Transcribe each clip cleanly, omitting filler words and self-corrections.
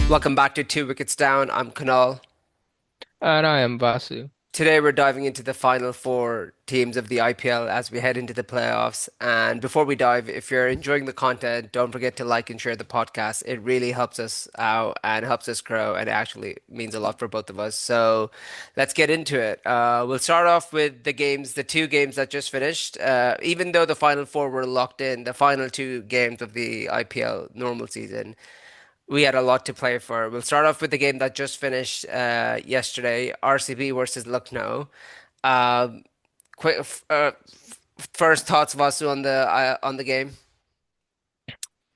Welcome back to Two Wickets Down. I'm Kunal. And I am Vasu. Today we're diving into the final four teams of the IPL as we head into the playoffs. And before we dive, if you're enjoying the content, don't forget to like and share the podcast. It really helps us out and helps us grow, and it actually means a lot for both of us. So let's get into it. We'll start off with the two games that just finished. Even though the final four were locked in, the final two games of the IPL normal season. We had a lot to play for. We'll start off with the game that just finished yesterday, RCB versus Lucknow. Um, quick, first thoughts, Vasu, on the game.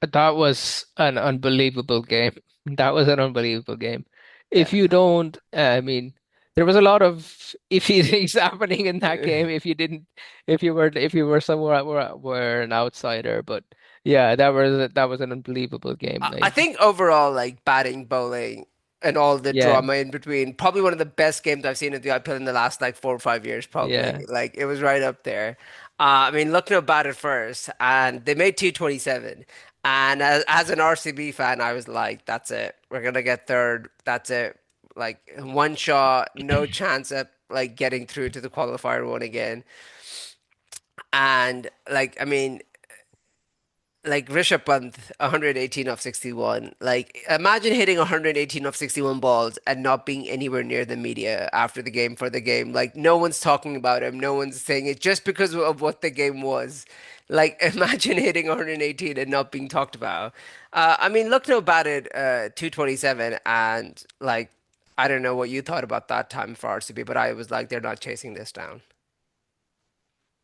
That was an unbelievable game. That was an unbelievable game. Yeah. If you don't, I mean, there was a lot of iffy things happening in that game. If you didn't, if you were somewhere were an outsider, but yeah, that was an unbelievable game. I Like, think overall, like batting, bowling, and all the yeah, drama in between, probably one of the best games I've seen in the IPL in the last like 4 or 5 years. Probably yeah. like it was right up there. I mean, Lucknow batted first, and they made 227. And as an RCB fan, I was like, "That's it. We're gonna get third. That's it. Like one shot, no chance at like getting through to the qualifier one again." And like, I mean, like Rishabh Pant, 118 of 61. Like, imagine hitting 118 of 61 balls and not being anywhere near the media after the game for the game. Like, no one's talking about him. No one's saying it just because of what the game was. Like, imagine hitting 118 and not being talked about. I mean, Lucknow batted 227, and like, I don't know what you thought about that time for RCB, but I was like, they're not chasing this down.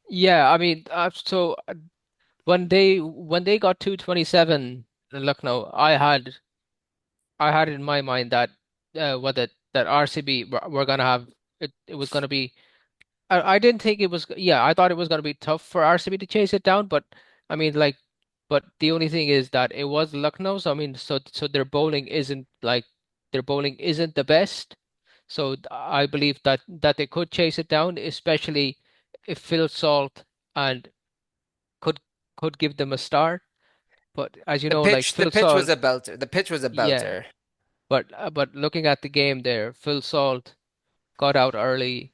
Yeah, I mean, when they got 227 in Lucknow, I had in my mind that whether that RCB were gonna have it was gonna be. I didn't think it was. Yeah, I thought it was gonna be tough for RCB to chase it down, but I mean, like, but the only thing is that it was Lucknow, so I mean, so their bowling isn't the best. So I believe that they could chase it down, especially if Phil Salt and could could give them a start. But as you know, like The Phil pitch was Salt, a belter. The pitch was a yeah. belter. But looking at the game there, Phil Salt got out early,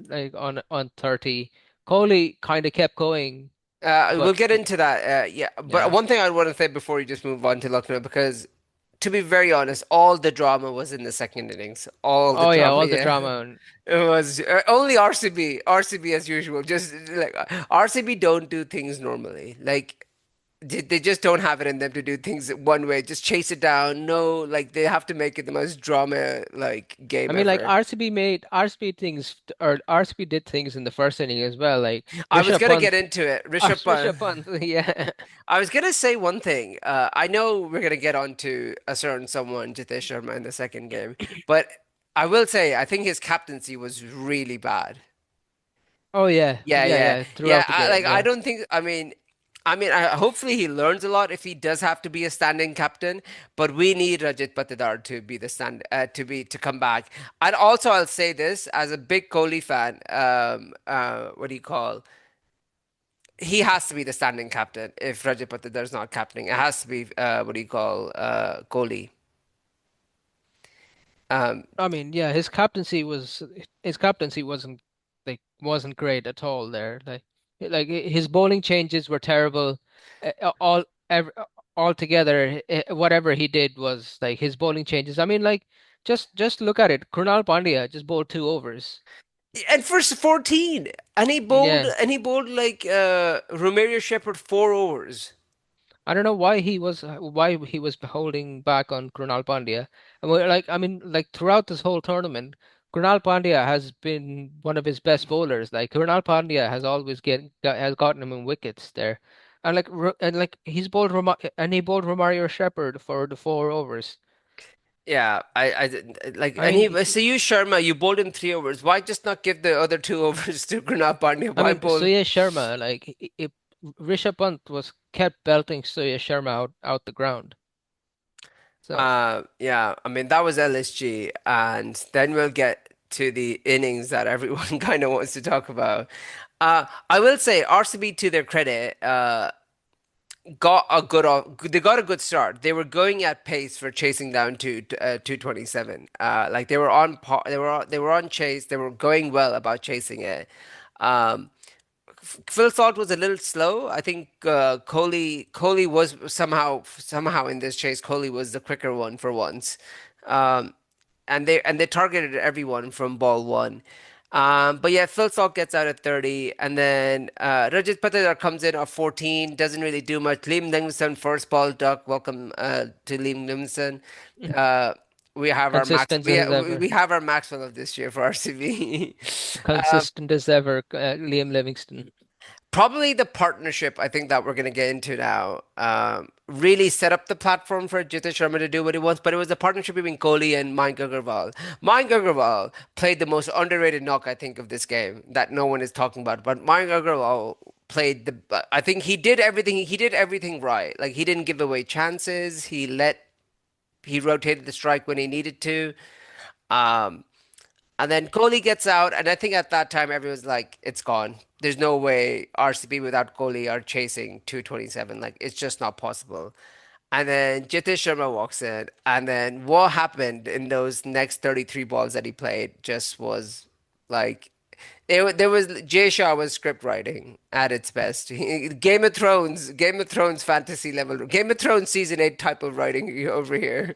like on 30. Kohli kind of kept going, We'll but get into that. Yeah, but yeah. one thing I want to say before you just move on to Lucknow, because to be very honest, all the drama was in the second innings. All the Oh yeah, drama, all the yeah. drama. It was only RCB, RCB as usual. Just like RCB don't do things normally. Like they just don't have it in them to do things one way. Just chase it down. No, like they have to make it the most drama like I game mean, like ever. RCB did things in the first inning as well. Like I was Rishabh gonna get Pant, into it. Rishabh Pant. Rishabh Pant, yeah. I was gonna say one thing. I know we're gonna get on to a certain someone, Jitesh Sharma, in the second game, but I will say I think his captaincy was really bad. Oh yeah, Yeah, yeah, yeah, yeah. yeah. Throughout the game, I yeah. don't think. Hopefully he learns a lot if he does have to be a standing captain. But we need Rajat Patidar to be the to come back. And also, I'll say this as a big Kohli fan. What do you call? He has to be the standing captain if Rajat Patidar is not captaining. It has to be what do you call Kohli. Um, I mean, yeah, his captaincy wasn't great at all there. His bowling changes were terrible. All ev Altogether, whatever he did was like his bowling changes. I mean, like just look at it. Krunal Pandya just bowled 2 overs. and first 14, Yeah. and he bowled like Romario Shepherd 4 overs. I don't know why he was holding back on Krunal Pandya. And I mean, like throughout this whole tournament, Krunal Pandya has been one of his best bowlers. Like Krunal Pandya has always has gotten him in wickets there, and he bowled Romario Shepherd for the 4 overs. Yeah, I didn't like, I and mean, so you Sharma, you bowled in 3 overs. Why just not give the other 2 overs to Granat Pandya? Why bowl? Surya Sharma, Rishabh Pant was kept belting Surya Sharma out the ground. So. Yeah, I mean that was LSG, and then we'll get to the innings that everyone kind of wants to talk about. I will say RCB to their credit, got a good they got a good start. They were going at pace for chasing down to 227. Like they were on par, they were on chase. They were going well about chasing it. Um, Phil Salt was a little slow. I think Kohli was somehow in this chase. Kohli was the quicker one for once. Um, and they targeted everyone from ball one. But yeah, Phil Salt gets out at 30, and then Rajat Patidar comes in at 14, doesn't really do much. Liam Livingstone first ball duck. Welcome to Liam Livingstone. Uh, we have our max. Consistent as We ever. have our maximum of this year for RCB. Consistent as ever, Liam Livingston. Probably the partnership I think that we're going to get into now really set up the platform for Jitesh Sharma to do what he wants, but it was the partnership between Kohli and Mayank Agarwal. Mayank Agarwal played the most underrated knock I think of this game that no one is talking about, but Mayank Agarwal played I think he did everything right. Like he didn't give away chances, he rotated the strike when he needed to. Um, and then Kohli gets out, and I think at that time everyone's like, it's gone. There's no way RCB without Kohli are chasing 227. Like, it's just not possible. And then Jitesh Sharma walks in, and then what happened in those next 33 balls that he played just was like, there was Jay Shah was script writing at its best. Game of Thrones fantasy level, Game of Thrones season 8 type of writing over here.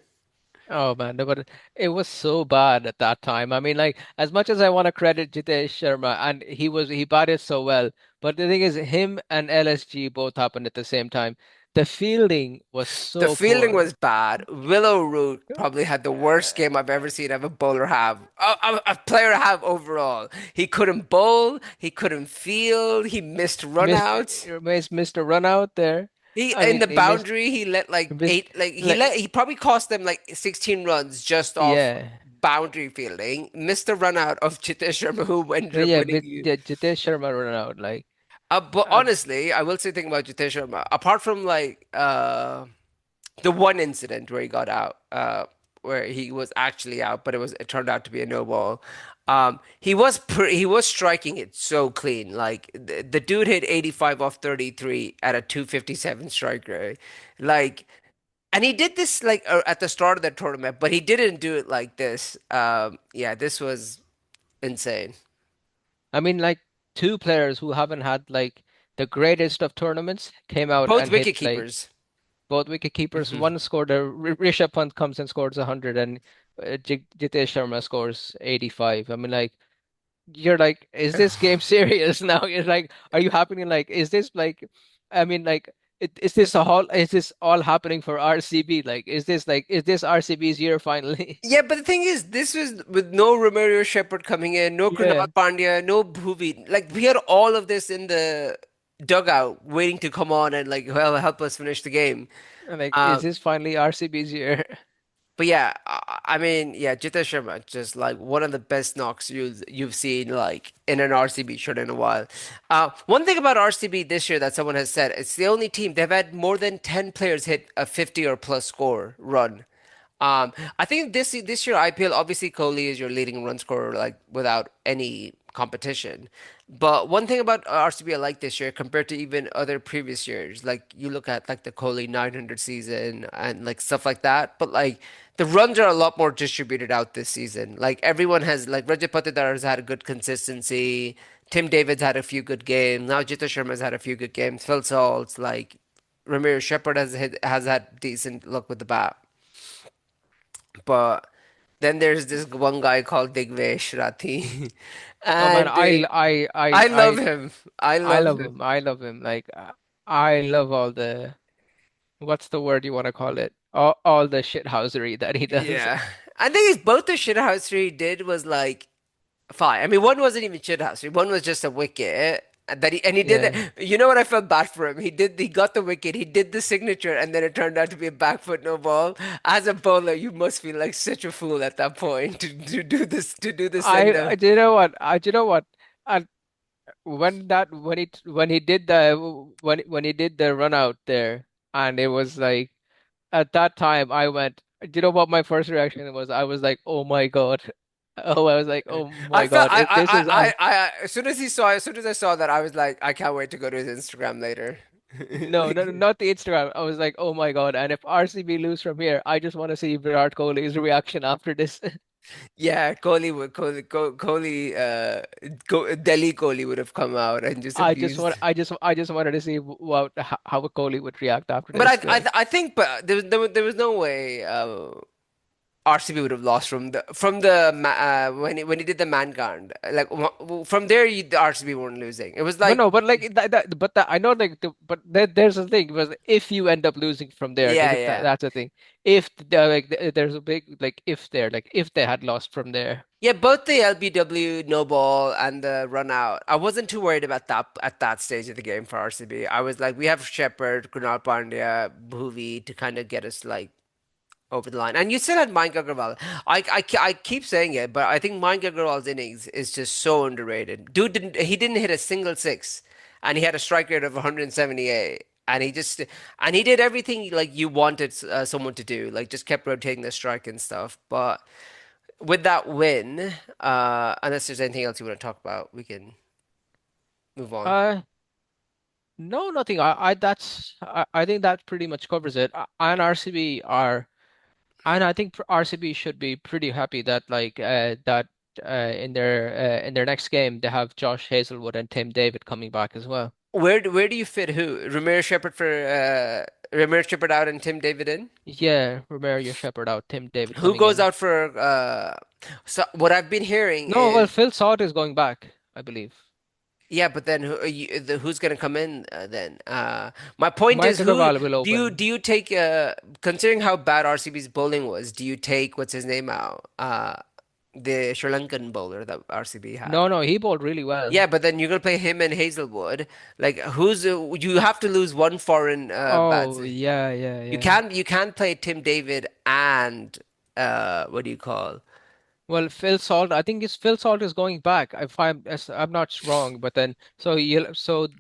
Oh man, no, but it was so bad at that time. I mean, like as much as I want to credit Jitesh Sharma, and he batted so well, but the thing is, him and LSG both happened at the same time. The fielding was The so fielding poor. was bad. Willow Root probably had the worst game I've ever seen of a bowler have, a player have overall. He couldn't bowl, he couldn't field, he missed Missed runouts. missed a run out there. He I in mean, the boundary, he let like missed eight, like like he probably cost them like 16 runs just off yeah. boundary fielding. Missed the run out of Jitesh Sharma who ended up Yeah, winning you. yeah, Jitesh Sharma run out like But uh, honestly, I will say thing about Jitesh Sharma. Apart from like the one incident where he got out, where he was actually out, but it turned out to be a no ball. He was striking it so clean. Like the dude hit 85 off 33 at a 257 strike rate. Like, and he did this like at the start of the tournament, but he didn't do it like this. Yeah, this was insane. I mean like two players who haven't had like the greatest of tournaments came out Both and hit wicket like keepers. both wicket keepers. Mhm. One scored a Rishabh Pant comes and scores 100 and Jitesh Sharma scores 85. I mean like you're like, is this game serious now? You're like, are you happening like, is this like, I mean, like, is this all happening for RCB? Like, is this RCB's year finally? Yeah, but the thing is, this was with no Romario Shepherd coming in, no Yeah. Krunal Pandya, no Bhuvi. Like we had all of this in the dugout waiting to come on and like well help us finish the game. Like, is Um, this finally RCB's year? but yeah, I mean, yeah, Jitesh Sharma just like one of the best knocks you've seen like in an RCB shirt in a while. One thing about RCB this year that someone has said, it's the only team they've had more than 10 players hit a 50 or plus score run. I think this year IPL obviously Kohli is your leading run scorer like without any competition. But one thing about RCB I like this year compared to even other previous years, like you look at like the Kohli 900 season and like stuff like that, but like the runs are a lot more distributed out this season. Like everyone has like Rajat Patidar has had a good consistency. Tim David's had a few good games. Now Jita Sharma's had a few good games. Phil Salt's like Ramiro Shepherd has had decent luck with the bat. But then there's this one guy called Digvesh Rathi, Oh man, and I I love him. I I love love him. him. I love him. Like, I love all the what's the word you want to call it? All the shithousery that he does. Yeah, I think it's both the shithousery he did was like fine. I mean, one wasn't even shithousery. One was just a wicket. And he did that. Yeah. You know what? I felt bad for him. He got the wicket. He did the signature, and then it turned out to be a back foot no ball. As a bowler, you must feel like such a fool at that point to do this to do the send off. Do you know what? Do you know what? And when he did the when he did the run out there, and it was like at that time I went. Do you know what my first reaction was? I was like, oh my God. Oh, I was like, oh I my felt God, if this is as soon as as soon as I saw that, I was like, I can't wait to go to his Instagram later. no, no, Like, not the Instagram. I was like, oh my God, and if RCB lose from here, I just want to see Virat Kohli's reaction after this. yeah, Kohli, Delhi Kohli would have come out and just abused. I just wanted to see what how Kohli would react after But this. Like, I think, but there was no way RCB would have lost when he did the man guard. Like from there, the RCB weren't losing. It was but like, no, but like I know like there's a thing because if you end up losing from there, yeah, yeah. that's the thing. If there's a big like if there like if they had lost from there. Yeah, both the LBW no ball and the run out. I wasn't too worried about that at that stage of the game for RCB. I was like, we have Shepherd, Kunal Pandya, Bhuvi to kind of get us like over the line. And you still had Mayank Agarwal. I keep saying it, but I think Mayank Agarwal's innings is just so underrated. He didn't hit a single six, and he had a strike rate of 178. And he did everything like you wanted someone to do, like just kept rotating the strike and stuff. But with that win, unless there's anything else you want to talk about, we can move on. Uh, no, nothing. I think that pretty much covers it. And RCB are and I think RCB should be pretty happy that in their next game they have Josh Hazelwood and Tim David coming back as well. Where do you fit who? Ramir Shepherd out and Tim David in? Yeah, Romario Shepherd out, Tim David Who coming goes in. out for so what I've been hearing No, well, is Phil Salt is going back, I believe. yeah, but then who's gonna come in then? My point Mike is who Agarwal will do open. you take considering how bad RCB's bowling was, do you take what's his name out? The Sri Lankan bowler that RCB had. No, no, he bowled really well. Yeah, but then you're gonna play him and Hazelwood. Like who's you have to lose one foreign Oh, batsman. yeah, yeah, yeah. You can't play Tim David and what do you call? Well, Phil Salt is going back. If I'm not wrong, but then so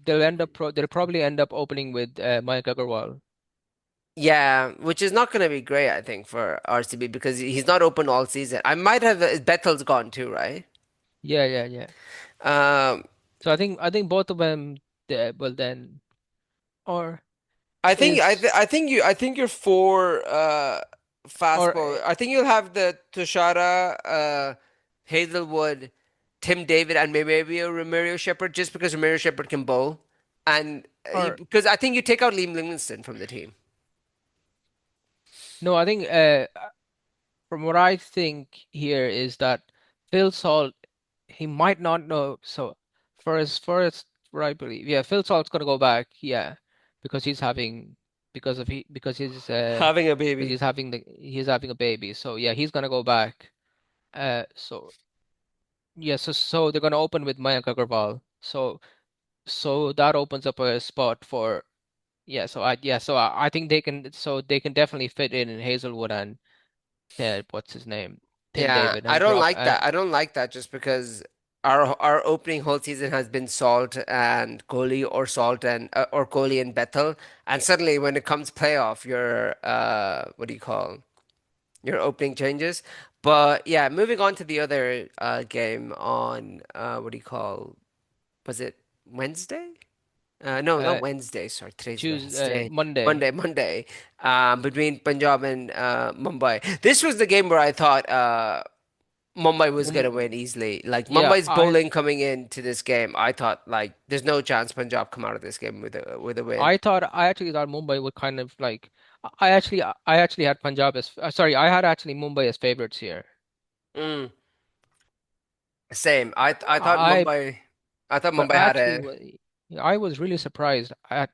they'll probably end up opening with Mike Agarwal. Yeah, which is not going to be great, I think, for RCB because he's not open all season. I might have Bethel's gone too, right? Yeah, yeah, yeah. Um, So I think both of them well then or I think you're for fast or bowler. I think you'll have the Tushara, Hazelwood, Tim David, and maybe a Romario Shepherd just because Romario Shepherd can bowl, and or because I think you take out Liam Livingstone from the team. no, I think from what I think here is that Phil Salt he might not know. So for as what I believe, yeah, Phil Salt's gonna go back, yeah, because he's having Having a because baby. he's having a baby. So yeah, he's gonna go back. So yeah, so they're gonna open with Mayank Agarwal. So that opens up a spot for yeah. So I think they can definitely fit in Hazelwood and what's his name, Tim Yeah, David I and don't drop like that. I don't like that just because our opening whole season has been Salt and Kohli or Salt and or Kohli and Bethel, and suddenly when it comes playoff, your what do you call your opening changes. But yeah, moving on to the other game on what do you call was it Wednesday? No, not uh Wednesday. Sorry, today's choose Wednesday. Monday. Monday. Between Punjab and Mumbai. This was the game where I thought Mumbai was gonna Mum win easily. Like yeah, Mumbai's bowling coming into this game, I thought like there's no chance Punjab come out of this game with a win. I actually thought Mumbai would kind of like I actually had Punjab as sorry, I had actually Mumbai as favorites here. Mm, same. I I thought but Mumbai I had actually a I was really surprised at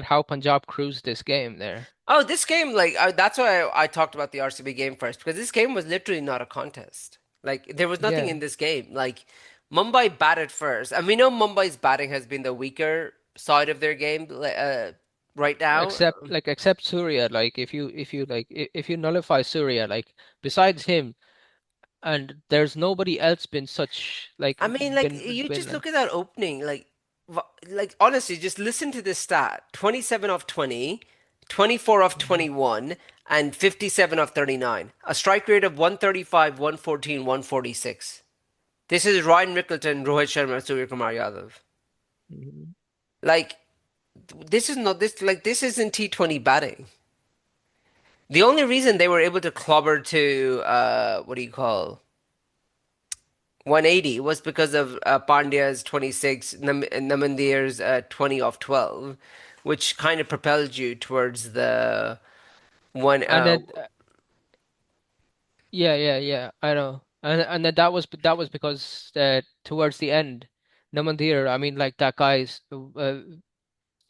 how Punjab cruised this game there. oh this game like that's why I talked about the RCB game first because this game was literally not a contest. Like there was nothing Yeah. in this game. Like Mumbai batted first, and we know Mumbai's batting has been the weaker side of their game right now. Except Surya, like if you nullify Surya, like besides him, and there's nobody else been such like I mean, like you been just look at that opening, like honestly, just listen to this stat: 27 of 20, 24 of Mhm. 21, and 57 of 39. A strike rate of 135, 114, 146. This is Ryan Rickleton, Rohit Sharma, Surya Kumar Yadav. Mhm. Like, this is not this like this isn't T20 batting. The only reason they were able to clobber to what do you call 180 was because of Pandya's 26, Namandir's 20 off 12, which kind of propelled you towards the one. And then yeah, yeah, yeah, I know. And then that was because towards the end, Namandir, I mean like that guy's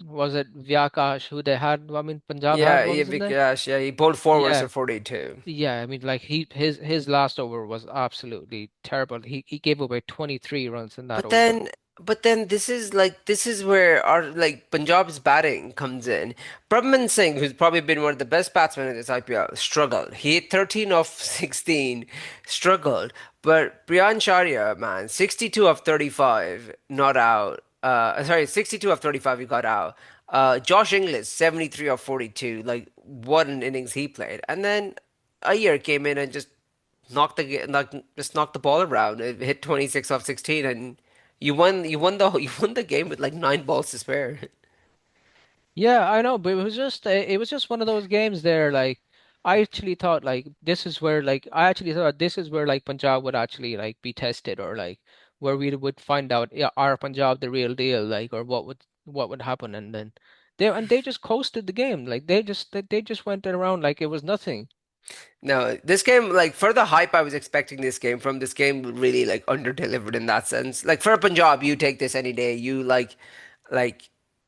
was it Vyakash who they had? I mean Punjab had Yeah, runs in there. Vikash, yeah, he pulled forwards Yeah, for 42. yeah. I mean like his last over was absolutely terrible. He gave away 23 runs in that But over. then, but then this is where our like Punjab's batting comes in. Brahman Singh, who's probably been one of the best batsmen in this IPL, struggled. He hit 13 off 16, struggled. But Priyansh Arya, man, 62 of 35, not out. Sorry, 62 of 35, he got out. Josh Inglis, 73 of 42. Like, what an innings he played. And then Iyer came in and just knocked the ball around. It hit 26 off 16, and you won the game with like 9 balls to spare. Yeah, I know, but it was just one of those games there. Like I actually thought like this is where like I actually thought this is where like Punjab would actually like be tested or like where we would find out, yeah, are Punjab the real deal, like, or what would happen, and then they just coasted the game. Like they just went around like it was nothing. No, this game, like for the hype I was expecting this game from, this game really like under-delivered in that sense. Like for Punjab, you take this any day. Like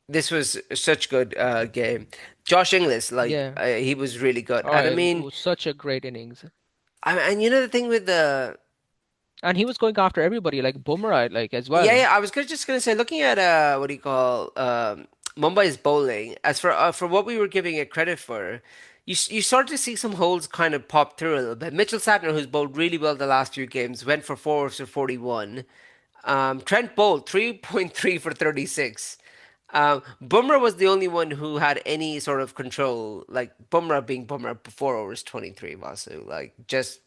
this was such good game. Josh Inglis, Yeah. he was really good. Oh, And I it mean, was such a great innings. and you know the thing with the And he was going after everybody like Bumrah like as yeah, well. yeah, just gonna say, looking at what do you call Mumbai's bowling, as for what we were giving it credit for, you start to see some holes kind of pop through a little bit. Mitchell Santner, who's bowled really well the last few games, went for 4 for 41. Trent bowled 3.3 for 36. Bumrah was the only one who had any sort of control, like Bumrah being Bumrah, 4 overs 23, Vasu, like just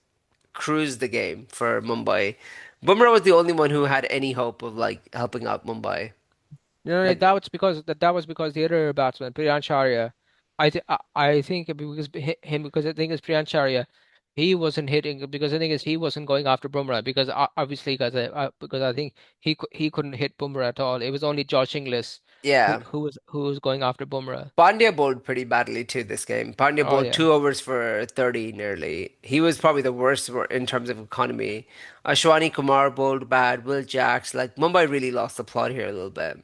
cruised the game for Mumbai. Bumrah was the only one who had any hope of like helping out Mumbai. You know, Like, that was because the other batsman, Priyansh Arya, I think because because the thing is Priyansh Arya, he wasn't hitting because the thing is he wasn't going after Bumrah because obviously because I think he couldn't hit Bumrah at all. It was only Josh Inglis yeah, who was going after Bumrah. Pandya bowled pretty badly too this game. Pandya Oh bowled yeah, 2 overs for 30 nearly. He was probably the worst in terms of economy. Ashwani Kumar bowled bad. Will Jacks, like Mumbai really lost the plot here a little bit.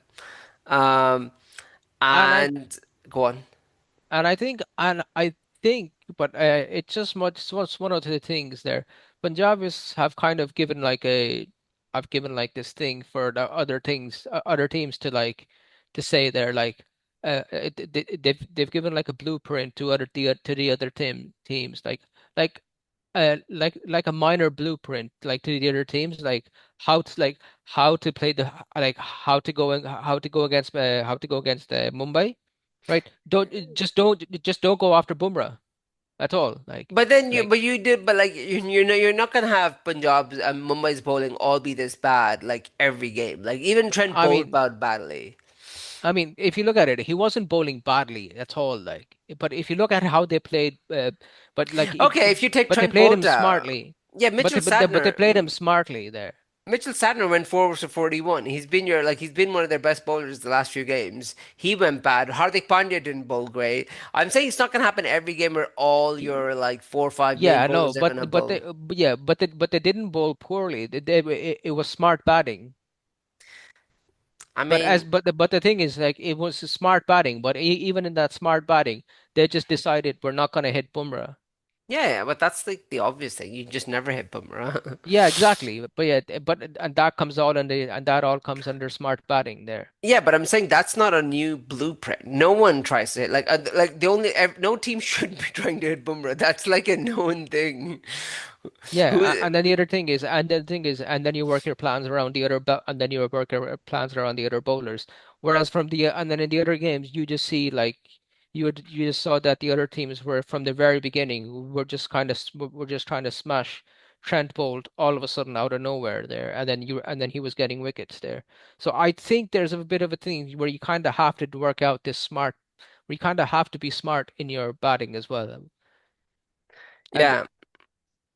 Um, and and go on. I think, but it's just what's one of the things there. Punjab is have kind of given like I've given like this thing for the other teams to like to say they're like they've given like a blueprint to to the other teams like like a minor blueprint like to the other teams like how to play the like how to go against Mumbai, right? Just don't go after Bumrah at all. But you did, but like you know, you're not gonna have Punjab's and Mumbai's bowling all be this bad like every game. Like even Trent I bowled mean, bad badly. if you look at it, he wasn't bowling badly at all. Like, but if you look at how they played, but like, Okay, if you take but they Trent played him Bolda, smartly. yeah, But they played him smartly there. Mitchell Santner went 4 for 41. He's been one of their best bowlers the last few games. He went bad. Hardik Pandya didn't bowl great. I'm saying it's not gonna happen every game where all your like 4 or 5 main Yeah, I know, bowlers are gonna bowl. but they didn't bowl poorly. It was smart batting. I mean, But the thing is, like, it was smart batting. But even in that smart batting, they just decided we're not gonna hit Bumrah. yeah, yeah, but that's like the obvious thing. You just never hit Bumrah. Yeah, exactly. But yeah, and that comes all under and that all comes under smart batting there. Yeah, but I'm saying that's not a new blueprint. No one tries to hit like no team should be trying to hit Bumrah. That's like a known thing. Yeah, Who and then the other thing is, and then you work your plans around and then you work your plans around the other bowlers. Whereas and then in the other games, you just see like you just saw that the other teams were from the very beginning were just trying to smash Trent Bolt all of a sudden out of nowhere there, and then he was getting wickets there. So I think there's a bit of a thing where you kind of have to work out this smart, where you kind of have to be smart in your batting as well. And Yeah.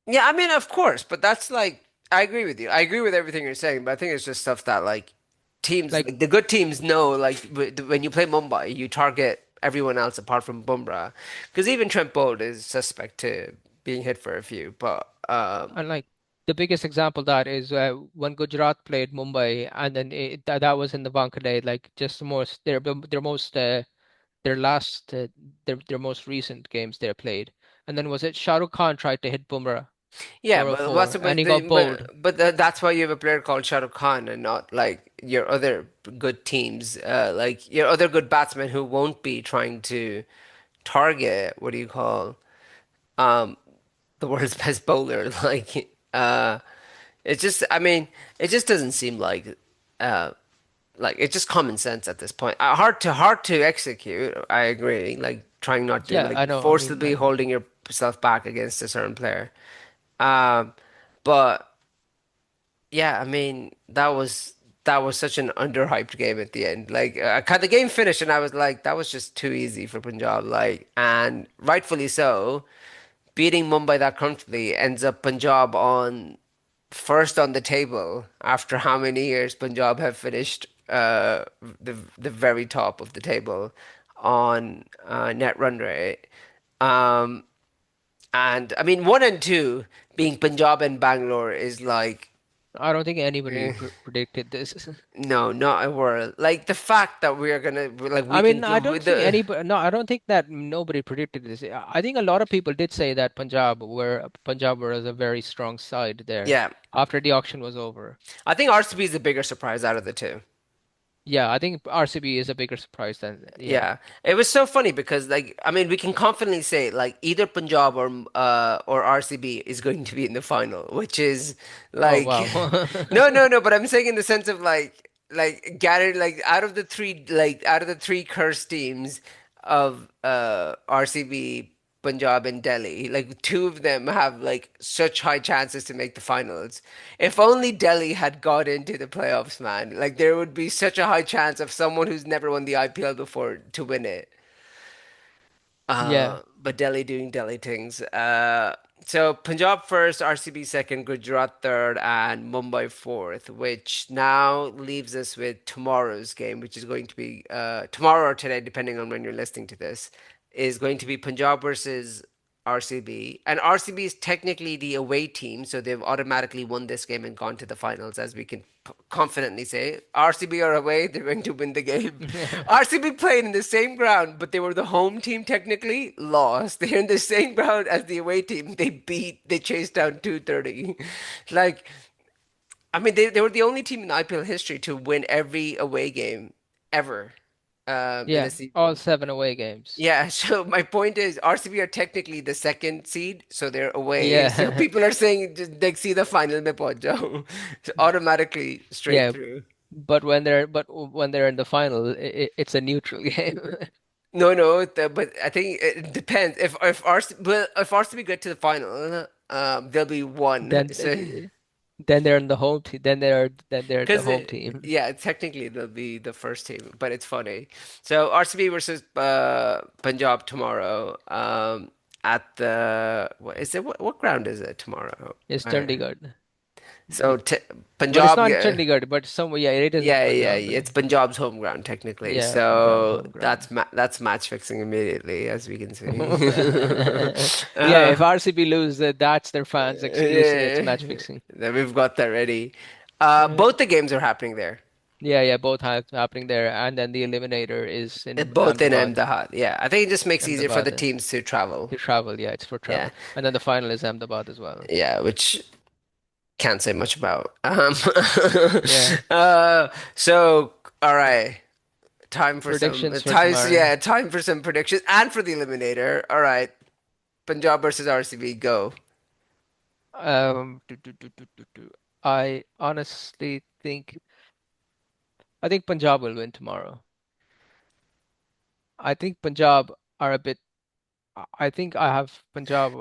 Yeah, I mean, of course, but that's like, I agree with you. I agree with everything you're saying, but I think it's just stuff that like teams, like like the good teams know, like when you play Mumbai, you target everyone else apart from Bumrah, because even Trent Bolt is suspect to being hit for a few. But and like the biggest example of that is when Gujarat played Mumbai, and then that was in the Wankhede, like just the most their most their last their most recent games they played. And then was it Shah Rukh Khan tried to hit Bumrah yeah, for a but four, and he got bowled. that's why you have a player called Shah Rukh Khan and not like your other good teams, like your other good batsmen who won't be trying to target what do you call um the world's best bowler. It's just, I mean, it just doesn't seem uh, like it's just common sense at this point. Hard to execute. I agree. Like trying not to Yeah, I like know. I mean, forcibly holding yourself back against a certain player. Um, but yeah, I mean, that was such an underhyped game at the end. The game finished, and I was like, that was just too easy for Punjab. Like, and rightfully so. Beating Mumbai that comfortably ends up Punjab on first on the table after how many years Punjab have finished the very top of the table on net run rate. Um, and I mean, one and two being Punjab and Bangalore is like, I don't think anybody eh, pr predicted this. no, not a world. Like the fact that we are gonna like we I can mean, I go don't with think the anybody. No, I don't think that nobody predicted this. I think a lot of people did say that Punjab were a very strong side there yeah. after the auction was over. I think RCB is the bigger surprise out of the two. Yeah, I think RCB is a bigger surprise than yeah. Yeah, it was so funny because like I mean we can confidently say like either Punjab or RCB is going to be in the final, which is Oh like wow. no, but I'm saying in the sense of like gathered like out of the three cursed teams of RCB, Punjab and Delhi, like two of them have like such high chances to make the finals. If only Delhi had got into the playoffs, man. Like there would be such a high chance of someone who's never won the IPL before to win it. Yeah. But Delhi doing Delhi things. So Punjab first, RCB second, Gujarat third, and Mumbai fourth, which now leaves us with tomorrow's game, which is going to be tomorrow or today, depending on when you're listening to this, is going to be Punjab versus RCB. And RCB is technically the away team, so they've automatically won this game and gone to the finals, as we can confidently say. RCB are away, they're going to win the game. RCB played in the same ground, but they were the home team technically, lost. They're in the same ground as the away team. They chased down 230. Like, I mean, they were the only team in IPL history to win every away game ever in a Yeah, all season. seven away games. Yeah, so my point is RCB are technically the second seed, so they're away. So Yeah. people are saying just they see the final mein pahunch jao. So automatically straight Yeah, through. but when they're in the final, it's a neutral game. No, but I think it depends. If RCB get to the final, there'll be one. Then So then they're in the home team. Then they're the because home team. yeah, technically they'll be the first team, but it's funny. So RCB versus Punjab tomorrow. At the what is it? What ground is it tomorrow? It's Where? Chandigarh. So t Well, it's Punjab, not in yeah. Chandigarh, but somewhere. Yeah, it is in Yeah. Punjab. It's Punjab's home ground technically. Yeah, Punjab's So home ground. that's match fixing immediately, as we can see. Yeah, uh, if RCB lose, that's their fans' excuse. It's yeah, match fixing. then we've got that ready. Yeah, Both the games are happening there. yeah, both happening there, and then the Eliminator is in Both in Ahmedabad. Ahmedabad. Yeah, I think it just makes it easier for the Ahmedabad teams to travel. to travel. Yeah, it's for Yeah, travel, and then the final is Ahmedabad as well. yeah, which can't say much about. Yeah, So all right. Time for some predictions for tomorrow. time for some predictions and for the eliminator. All right. Punjab versus RCB, go. I honestly think Punjab will win tomorrow. I think Punjab. are a bit. I think I have Punjab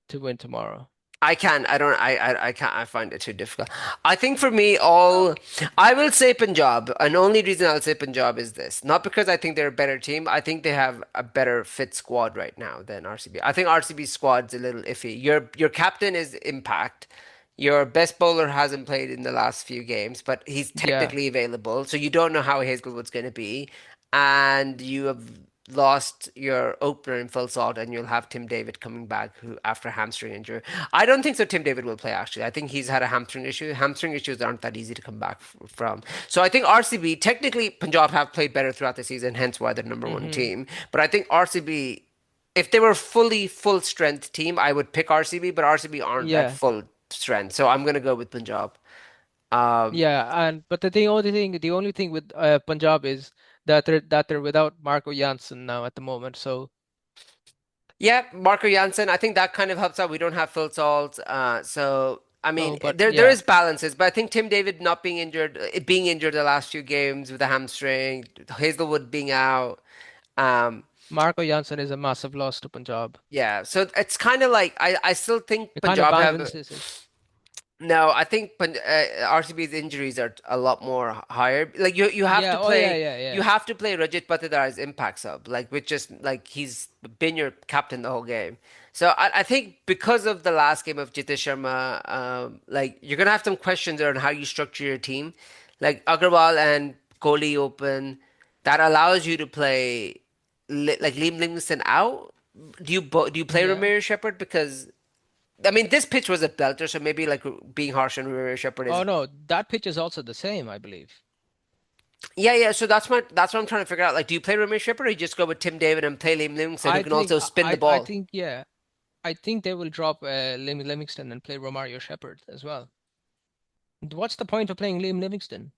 to win tomorrow. I can't. I don't. I can't. I find it too difficult. I think for me, all I will say Punjab. And only reason I'll say Punjab is this: not because I think they're a better team. I think they have a better fit squad right now than RCB. I think RCB's squad's a little iffy. Your captain is Impact. Your best bowler hasn't played in the last few games, but he's Yeah. technically available. So you don't know how Hazelwood's going to be, and you have lost your opener in full salt, and you'll have Tim David coming back who after hamstring injury. I don't think so. Tim David will play actually. I think he's had a hamstring issue. Hamstring issues aren't that easy to come back from. So I think RCB technically Punjab have played better throughout the season, hence why they're number one Hmm. team. But I think RCB. If they were fully full strength team, I would pick RCB, but RCB aren't at Yeah. full strength, so I'm gonna go with Punjab. Um, Yeah. And but the only thing with Punjab is that they're without Marco Janssen now at the moment. So yeah, Marco Janssen, I think that kind of helps out. We don't have Phil Salt, so I mean, but there yeah, is balances, but I think Tim David not being injured, being injured the last few games with a hamstring, Hazelwood being out, um, Marco Janssen is a massive loss to Punjab. yeah. So it's kind of like I still think It kind of Punjab have. balances it. No, I think RCB's injuries are a lot more higher. Like you have to Yeah. Oh yeah. play Yeah. you Yeah. have to play Rajat Patidar impact sub, like which just like he's been your captain the whole game. So I think because of the last game of Jitesh Sharma, like you're gonna have some questions on how you structure your team. Like Agarwal and Kohli open, that allows you to play like Liam Livingstone out. Do you play Yeah. Ramiro Shepherd because I mean, this pitch was a belter, so maybe like being harsh on Rivera Shepherd Oh is. no, that pitch is also the same, I believe. Yeah, yeah. So that's what I'm trying to figure out. Like, do you play Rivera Shepherd or you just go with Tim David and play Liam Livingston, who I can think also spin the I ball? think yeah. I think they will drop Livingston and play Romario Shepherd as well. What's the point of playing Liam Livingston?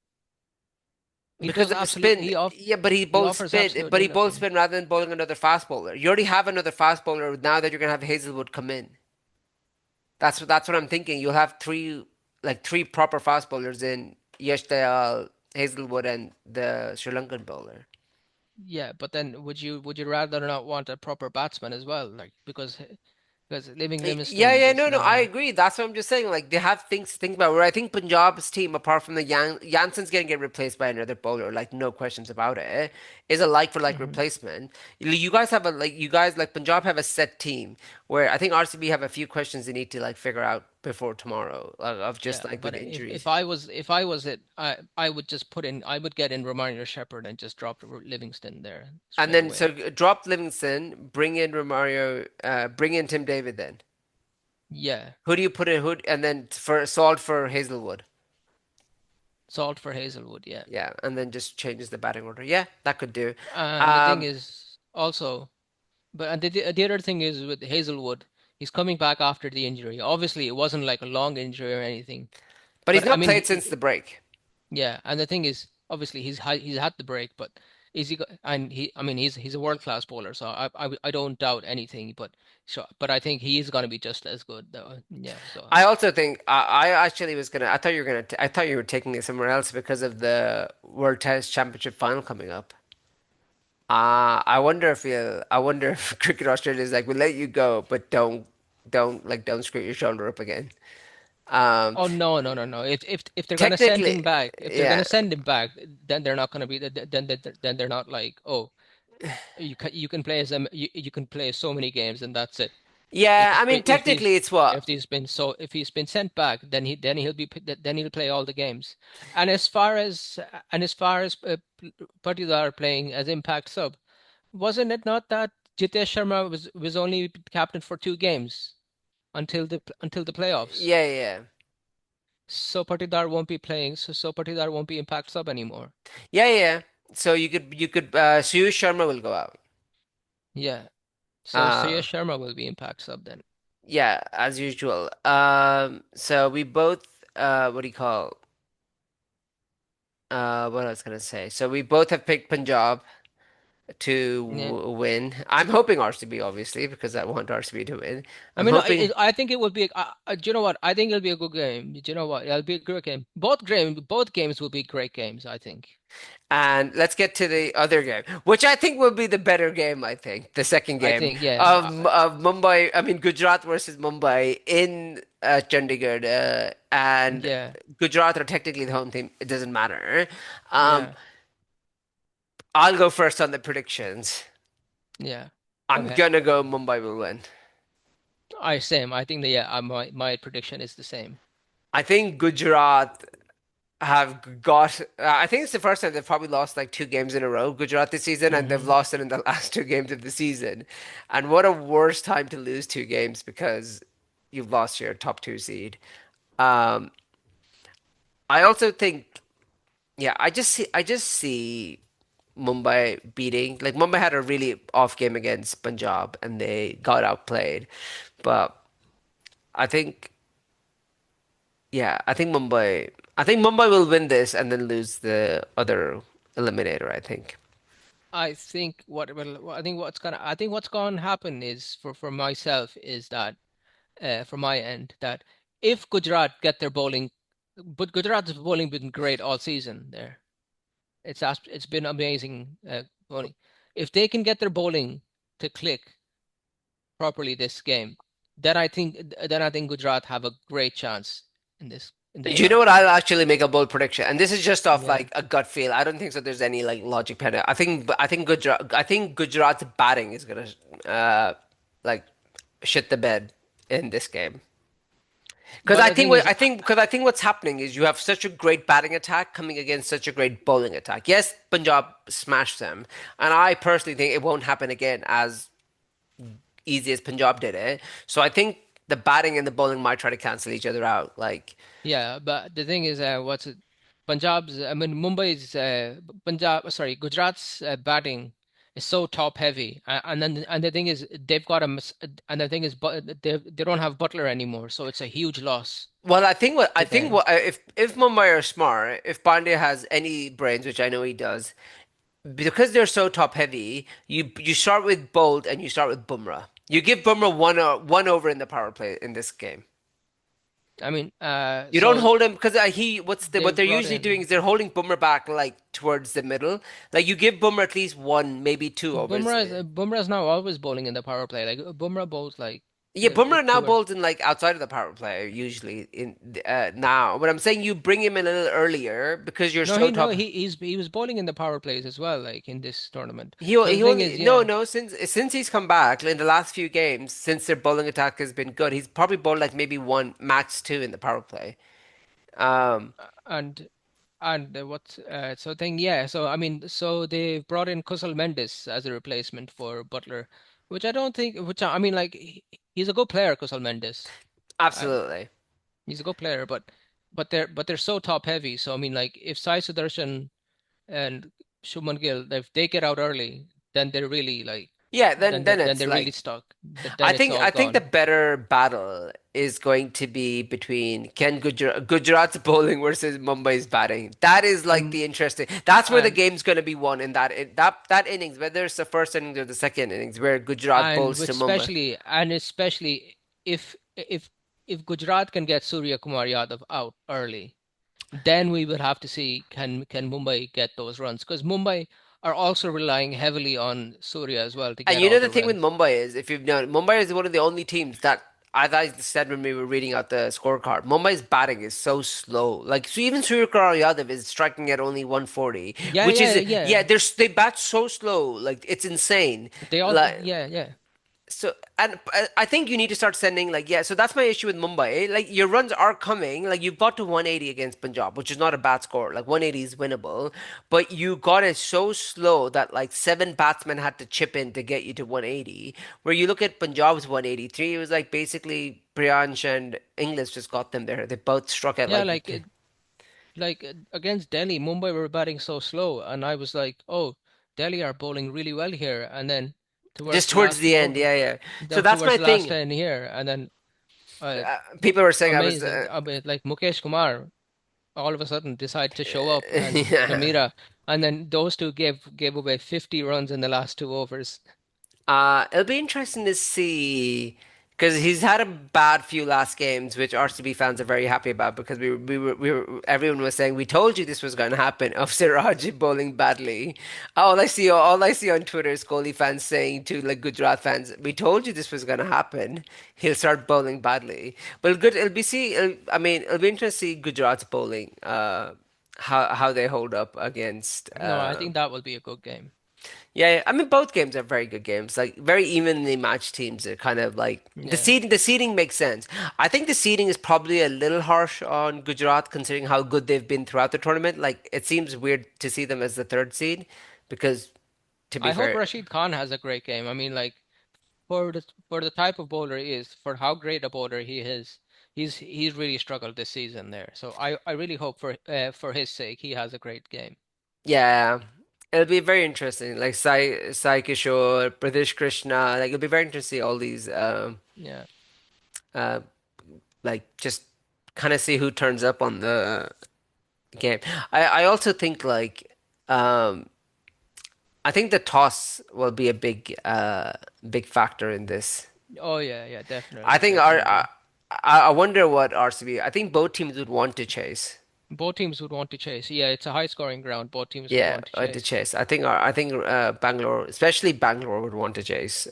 He Because does of the absolute spin. Yeah, but he offers but absolutely he bowls nothing. spin rather than bowling another fast bowler. You already have another fast bowler now that you're gonna have Hazelwood come in. That's what I'm thinking. You'll have three proper fast bowlers in Yash Dayal, Hazelwood, and the Sri Lankan bowler. Yeah, but then would you rather not want a proper batsman as well? Like because Living Yeah, Livingston yeah, is no, no, I now agree. That's what I'm just saying. Like they have things to think about. Where I think Punjab's team, apart from the Janssen's gonna get replaced by another bowler, like no questions about it, is a like for like Mhm. replacement. You guys have a you guys like Punjab have a set team where I think RCB have a few questions they need to like figure out before tomorrow of just Yeah, like but with injuries. if I was it, I would just put in I would get in Romario Shepherd and just drop Livingston there And straight then so away. drop Livingston, bring in Romario, bring in Tim David. Then Yeah, who do you put in? Who and then for Salt for Hazelwood. Salt for Hazelwood, yeah. Yeah, and then just changes the batting order. Yeah, that could do. And the thing Um, is also, but and the other thing is with Hazelwood, he's coming back after the injury. Obviously, it wasn't like a long injury or anything. but he's But I not mean, played since the break yeah, and the thing is, obviously, he's had the break, but and I mean, he's a world class bowler, so I don't doubt anything. But so, but I think he is gonna be just as good, though. Yeah, so I also think I actually was gonna. I thought you were gonna. I thought you were taking it somewhere else because of the World Test Championship final coming up. I wonder if you. I wonder if Cricket Australia is like, we'll let you go, but don't screw your shoulder up again. Um, oh no, no, no, no. If they're gonna send technically, him back, if they're yeah, gonna send him back, then they're not gonna be then they're not like, oh, you can play you can play so many games and that's it. yeah. I mean, If he's technically, it's what. if he's been sent back, then then he'll play all the games. And as far as Patidar playing as impact sub, wasn't it not that Jitesh Sharma was only captain for 2 games until the playoffs? Yeah, yeah, So Patidar won't be playing. So Patidar won't be impact sub anymore. yeah, yeah. So you could Suyush Sharma will go out. Yeah. So Uh, Suyash Sharma will be impact sub then. Yeah, as usual. So we both what do you call what I was gonna say. So we both have picked Punjab. to Yeah. win. I'm hoping RCB, obviously, because I want RCB to win. I I'm mean, hoping. I think it would be. Do you know what? I think it'll be a good game. Do you know what? It'll be a great game. Both games will be great games. I think. And let's get to the other game, which I think will be the better game. I think the second I game think. Yeah. of Mumbai, I mean Gujarat versus Mumbai in Chandigarh, and Yeah. Gujarat are technically the home team. It doesn't matter. Um, Yeah. I'll go first on the predictions. Yeah. Go I'm ahead. gonna go Mumbai will win. I same. I think that yeah. My prediction is the same. I think Gujarat have got. I think it's the first time they've probably lost like two games in a row, Gujarat this season, and they've Hmm. lost it in the last two games of the season. And what a worse time to lose two games because you've lost your top two seed. Um, I also think, yeah, I just see Mumbai beating. Like Mumbai had a really off game against Punjab, and they got outplayed. But I think, yeah, I think Mumbai will win this and then lose the other eliminator, I think. I think I think what's going to happen is for myself is that for my end that if Gujarat get their bowling, but Gujarat's bowling been great all season there. It's been amazing bowling. If they can get their bowling to click properly this game, then I think Gujarat have a great chance in this You know what? match. I'll actually make a bold prediction, and this is just off Yeah. like a gut feel. I don't think so. There's any like logic behind it. I think Gujarat's batting is gonna like shit the bed in this game. But the thing is, Because I think what's happening is you have such a great batting attack coming against such a great bowling attack. Yes, Punjab smashed them, and I personally think it won't happen again as easy as Punjab did it. So I think the batting and the bowling might try to cancel each other out. Like, yeah, but the thing is, what's it? I mean, Gujarat's batting is so top heavy, and the thing is, and the thing is, but they don't have Butler anymore, so it's a huge loss well, I to think them. what if Mumbai are smart, if Pandya has any brains, which I know he does, because they're so top heavy, you start with Bolt and you start with Bumrah. You give Bumrah one over in the power play in this game. I mean, You don't so hold him because he what they've they're brought usually doing in is they're holding Bumrah back like towards the middle. Like you give Bumrah at least one, maybe two overs. Bumrah's now always bowling in the power play. Like Bumrah bowls like Yeah, Bumrah now towards. bowls in like outside of the power play usually in now. But I'm saying you bring him in a little earlier because you're No, so he no top. he was bowling in the power plays as well, like in this tournament. He So the he thing is, only no yeah. no since he's come back in the last few games since their bowling attack has been good. He's probably bowled like maybe one max two in the power play. Um, And what so thing yeah so I mean so they brought in Kusal Mendes as a replacement for Butler, which I don't think which I mean like he's a good player, Kusal Mendes. I, absolutely. he's a good player, but they're so top heavy. So I mean like if Sai Sudarshan and Shubman Gill, if they get out early, then they're really like Yeah, then then it's they're really like stuck. Then it's all I think the gone. better battle is going to be between Gujarat's bowling versus Mumbai's batting. That is like And the interesting. That's where the and game's going to be won in that innings, whether it's the first innings or the second innings, where Gujarat bowls to Mumbai. especially if if Gujarat can get Surya Kumar Yadav out early, then we will have to see can Mumbai get those runs, because Mumbai are also relying heavily on Surya as well to And get you know all the the thing with runs. Mumbai is, if you've known, Mumbai is one of the only teams that I said when we were reading out the scorecard. Mumbai's batting is so slow. Like so, even Surya Yadav is striking at only 140, Yeah, which is yeah. yeah. They bat so slow, like it's insane. They all Like yeah. so, and I think you need to start sending like yeah. So that's my issue with Mumbai. Like your runs are coming. Like you've got to 180 against Punjab, which is not a bad score. Like 180 is winnable, but you got it so slow that like seven batsmen had to chip in to get you to 180. Where you look at Punjab's 183, it was like basically Priyansh and Inglis just got them there. They both struck at Yeah, like like against Delhi, Mumbai were batting so slow, and I was like, oh, Delhi are bowling really well here, and then towards just the towards last the end. over, Yeah, yeah. So that's towards my the last thing. 10 here, and then People were saying I was. amazing. I mean, like Mukesh Kumar all of a sudden decide to show up, and Yeah. Shamira. And then those two gave away 50 runs in the last two overs. It'll be interesting to see because he's had a bad few last games, which RCB fans are very happy about because everyone was saying we told you this was going to happen of Siraj bowling badly. All I see on Twitter is Kohli fans saying to like Gujarat fans, we told you this was going to happen. He'll start bowling badly. But good, I mean, it'll be interesting to see Gujarat's bowling. How they hold up against. No, I think that will be a good game. Yeah, I mean both games are very good games. Like very evenly matched teams are kind of like Yeah. the seeding makes sense. I think the seeding is probably a little harsh on Gujarat considering how good they've been throughout the tournament. Like it seems weird to see them as the third seed because to be I hope fair, Rashid Khan has a great game. I mean, like for the type of bowler he is, for how great a bowler he is, he's really struggled this season there. So I really hope for his sake he has a great game. yeah, it'll be very interesting. Like Sai Kishore, Pradesh Krishna, like it'll be very interesting to see all these Yeah. uh like just kind of see who turns up on the game. I also think like um I think the toss will be a big factor in this. Oh yeah, I definitely, think definitely. I wonder what RCB. I think both teams would want to chase. Both teams would want to chase. Yeah, it's a high scoring ground. Both teams would Yeah, want to to chase. chase. I think Bangalore, especially Bangalore, would want to chase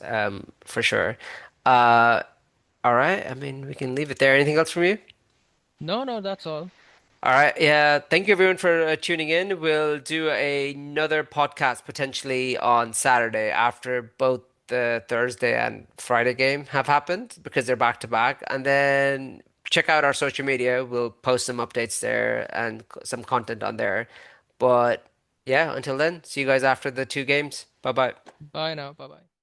for sure. Uh, all right. I mean, we can leave it there. Anything else from you? No, no, that's all. All right. Yeah. Thank you everyone for tuning in. We'll do another podcast potentially on Saturday after both the Thursday and Friday game have happened because they're back to back. And then check out our social media. We'll post some updates there and some content on there. But yeah, until then, see you guys after the two games. Bye bye. Bye now. Bye bye.